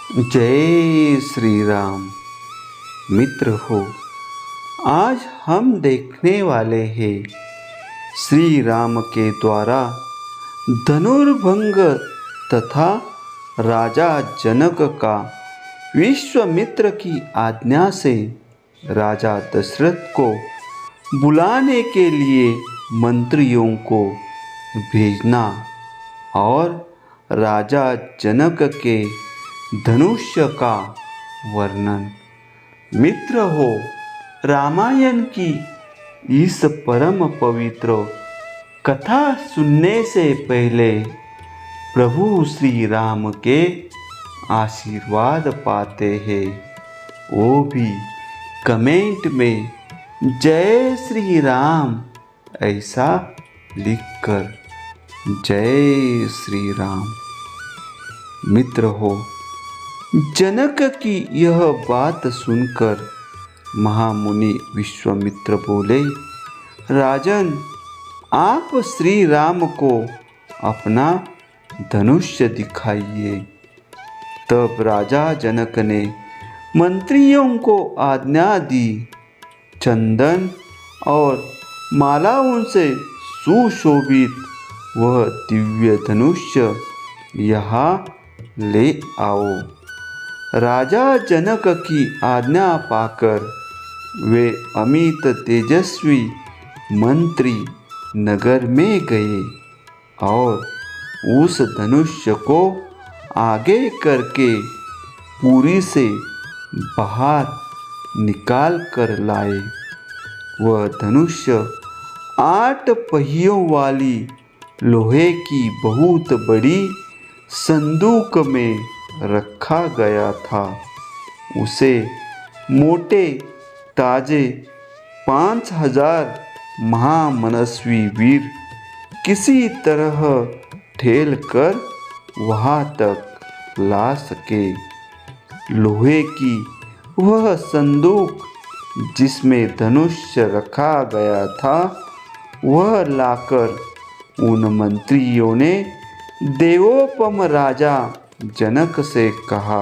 जय श्री राम। मित्र हो, आज हम देखने वाले हैं श्री राम के द्वारा धनुर्भंग तथा राजा जनक का विश्वामित्र की आज्ञा से राजा दशरथ को बुलाने के लिए मंत्रियों को भेजना और राजा जनक के धनुष्य का वर्णन। मित्र हो, रामायण की इस परम पवित्र कथा सुनने से पहले प्रभु श्री राम के आशीर्वाद पाते हैं, वो भी कमेंट में जय श्री राम ऐसा लिखकर। जय श्री राम। मित्र हो, जनक की यह बात सुनकर महामुनि विश्वामित्र बोले, राजन, आप श्री राम को अपना धनुष्य दिखाइए। तब राजा जनक ने मंत्रियों को आज्ञा दी, चंदन और मालाओं से सुशोभित वह दिव्य धनुष्य यहाँ ले आओ। राजा जनक की आज्ञा पाकर वे अमित तेजस्वी मंत्री नगर में गए और उस धनुष्य को आगे करके पुरी से बाहर निकाल कर लाए। वह धनुष्य 8 पहियों वाली लोहे की बहुत बड़ी संदूक में रखा गया था। उसे मोटे ताजे 5000 महामनस्वी वीर किसी तरह ठेल कर वहाँ तक ला सके। लोहे की वह संदूक जिसमें धनुष्य रखा गया था, वह लाकर उन मंत्रियों ने देवोपम राजा जनक से कहा,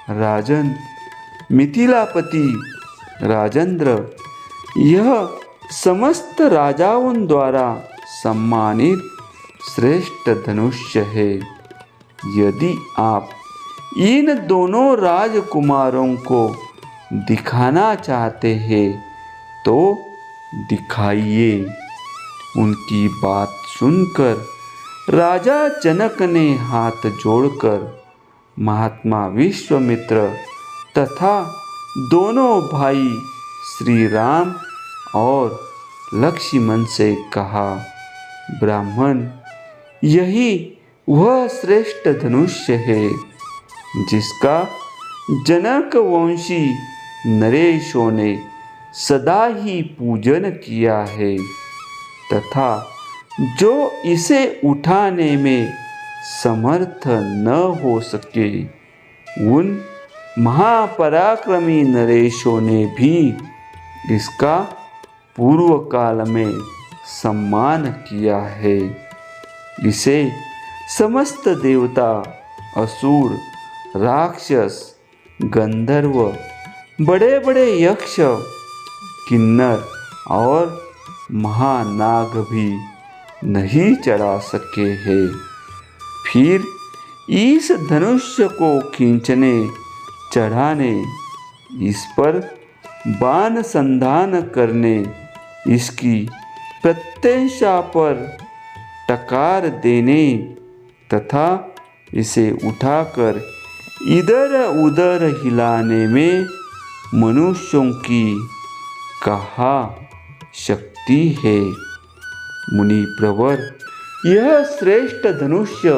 राजन, मिथिलापति राजेंद्र, यह समस्त राजाओं द्वारा सम्मानित श्रेष्ठ धनुष्य है। यदि आप इन दोनों राजकुमारों को दिखाना चाहते हैं तो दिखाइए। उनकी बात सुनकर राजा जनक ने हाथ जोड़कर महात्मा विश्वामित्र तथा दोनों भाई श्री राम और लक्ष्मण से कहा, ब्राह्मण, यही वह श्रेष्ठ धनुष्य है जिसका जनक वंशी नरेशों ने सदा ही पूजन किया है तथा जो इसे उठाने में समर्थ न हो सके, उन महापराक्रमी नरेशों ने भी इसका पूर्व काल में सम्मान किया है। इसे समस्त देवता, असुर, राक्षस, गंधर्व, बड़े बड़े यक्ष, किन्नर और महानाग भी नहीं चढ़ा सके हैं। फिर इस धनुष्य को खींचने, चढ़ाने, इस पर बाण संधान करने, इसकी प्रत्यंशा पर टकार देने तथा इसे उठाकर इधर उधर हिलाने में मनुष्यों की कहाँ शक्ति है। मुनि प्रवर, यह श्रेष्ठ धनुष्य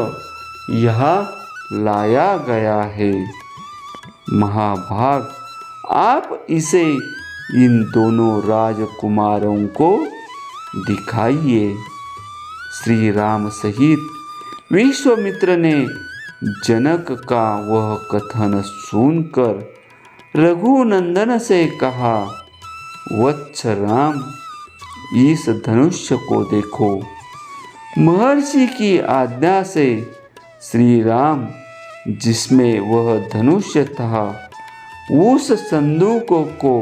यहाँ लाया गया है। महाभाग, आप इसे इन दोनों राजकुमारों को दिखाइए। श्री राम सहित विश्वामित्र ने जनक का वह कथन सुनकर रघुनंदन से कहा, वत्स राम, इस धनुष्य को देखो। महर्षि की आज्ञा से श्री राम जिसमें वह धनुष्य था, उस संदूक को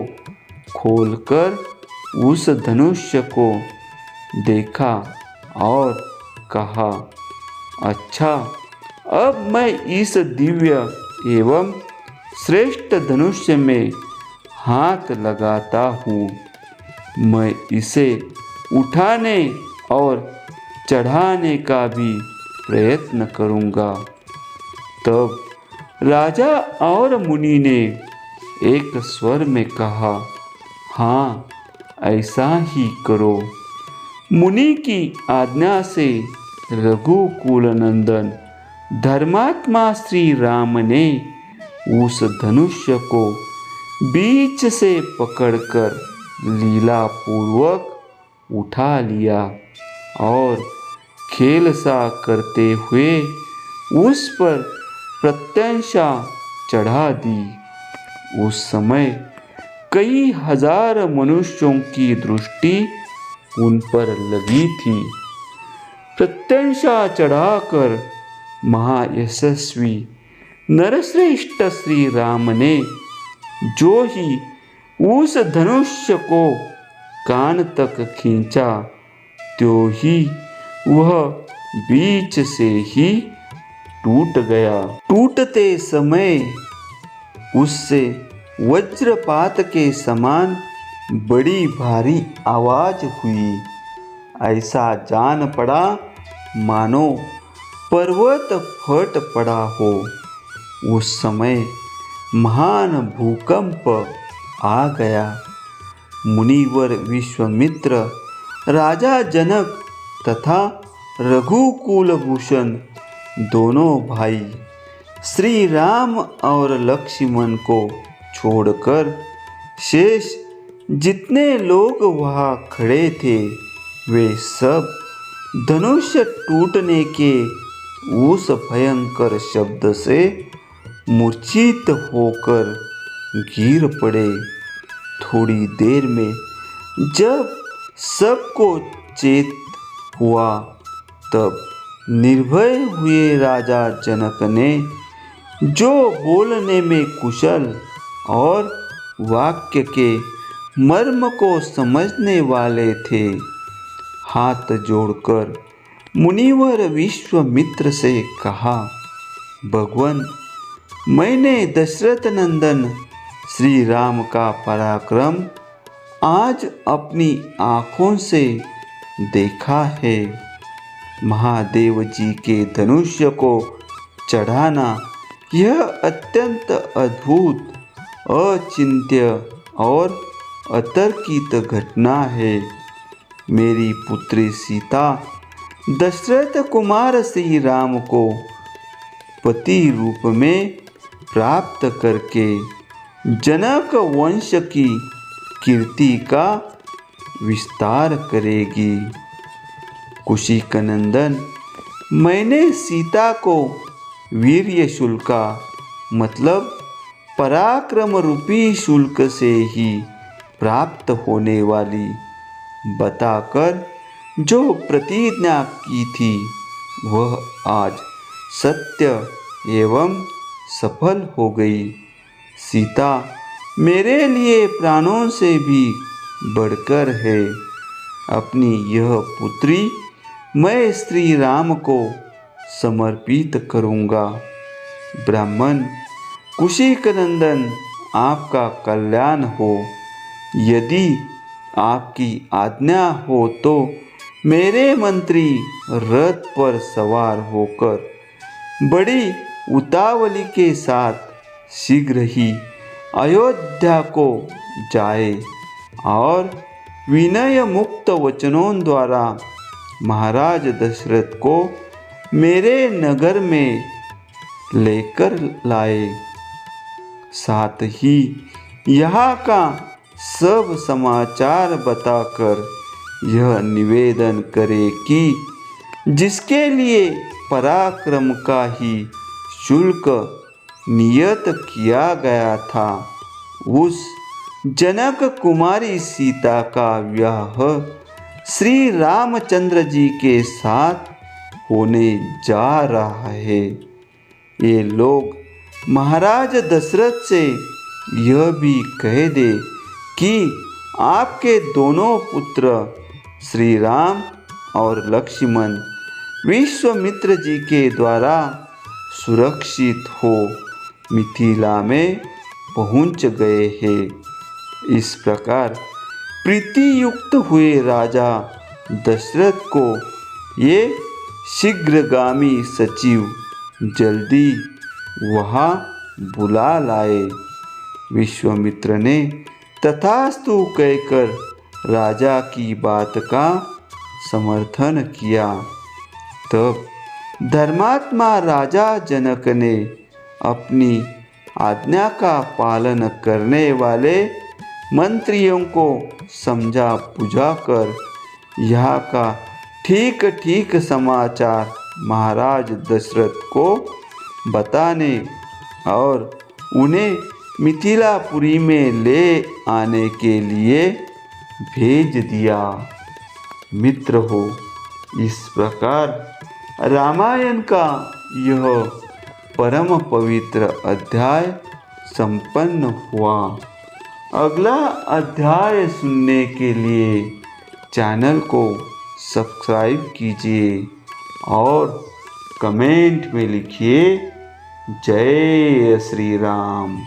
खोलकर उस धनुष्य को देखा और कहा, अच्छा, अब मैं इस दिव्य एवं श्रेष्ठ धनुष्य में हाथ लगाता हूँ। मैं इसे उठाने और चढ़ाने का भी प्रयत्न करूँगा। तब राजा और मुनि ने एक स्वर में कहा, हाँ, ऐसा ही करो। मुनि की आज्ञा से रघुकुल नंदन धर्मात्मा श्री राम ने उस धनुष्य को बीच से पकड़कर लीला पूर्वक उठा लिया और खेल सा करते हुए उस पर प्रत्यंशा चढ़ा दी। उस समय कई हजार मनुष्यों की दृष्टि उन पर लगी थी। प्रत्यंशा चढ़ाकर महायशस्वी नरश्रेष्ठ श्री राम ने जो ही उस धनुष्य को कान तक खींचा, त्यों ही वह बीच से ही टूट गया। टूटते समय उससे वज्रपात के समान बड़ी भारी आवाज हुई। ऐसा जान पड़ा मानो पर्वत फट पड़ा हो। उस समय महान भूकंप आ गया। मुनिवर विश्वामित्र, राजा जनक तथा रघुकुल भूषण दोनों भाई श्री राम और लक्ष्मण को छोड़कर शेष जितने लोग वहाँ खड़े थे, वे सब धनुष्य टूटने के उस भयंकर शब्द से मूर्छित होकर गिर पड़े। थोड़ी देर में जब सबको चेत हुआ, तब निर्भय हुए राजा जनक ने, जो बोलने में कुशल और वाक्य के मर्म को समझने वाले थे, हाथ जोड़कर मुनिवर विश्वामित्र से कहा, भगवान, मैंने दशरथ नंदन श्री राम का पराक्रम आज अपनी आँखों से देखा है। महादेव जी के धनुष्य को चढ़ाना यह अत्यंत अद्भुत, अचिंत्य और अतर्कित घटना है। मेरी पुत्री सीता दशरथ कुमार श्री राम को पति रूप में प्राप्त करके जनक वंश की कीर्ति का विस्तार करेगी। कुशिक नंदन, मैंने सीता को वीर्य शुल्का मतलब पराक्रम रूपी शुल्क से ही प्राप्त होने वाली बताकर जो प्रतिज्ञा की थी, वह आज सत्य एवं सफल हो गई। सीता मेरे लिए प्राणों से भी बढ़कर है। अपनी यह पुत्री मैं श्री राम को समर्पित करूँगा। ब्राह्मण, कुशिक नंदन, आपका कल्याण हो। यदि आपकी आज्ञा हो तो मेरे मंत्री रथ पर सवार होकर बड़ी उतावली के साथ शीघ्र ही अयोध्या को जाए और विनय मुक्त वचनों द्वारा महाराज दशरथ को मेरे नगर में लेकर लाए। साथ ही यहाँ का सब समाचार बताकर यह निवेदन करे कि जिसके लिए पराक्रम का ही शुल्क नियत किया गया था, उस जनक कुमारी सीता का विवाह श्री रामचंद्र जी के साथ होने जा रहा है। ये लोग महाराज दशरथ से यह भी कह दे कि आपके दोनों पुत्र श्री राम और लक्ष्मण विश्वामित्र जी के द्वारा सुरक्षित हो मिथिला में पहुंच गए हैं। इस प्रकार प्रीतियुक्त हुए राजा दशरथ को ये शीघ्रगामी सचिव जल्दी वहाँ बुला लाए। विश्वामित्र ने तथास्तु कहकर राजा की बात का समर्थन किया। तब धर्मात्मा राजा जनक ने अपनी आज्ञा का पालन करने वाले मंत्रियों को समझा बुझाकर यहाँ का ठीक ठीक समाचार महाराज दशरथ को बताने और उन्हें मिथिलापुरी में ले आने के लिए भेज दिया। मित्र हो, इस प्रकार रामायण का यह परम पवित्र अध्याय संपन्न हुआ। अगला अध्याय सुनने के लिए चैनल को सब्सक्राइब कीजिए और कमेंट में लिखिए जय श्री राम।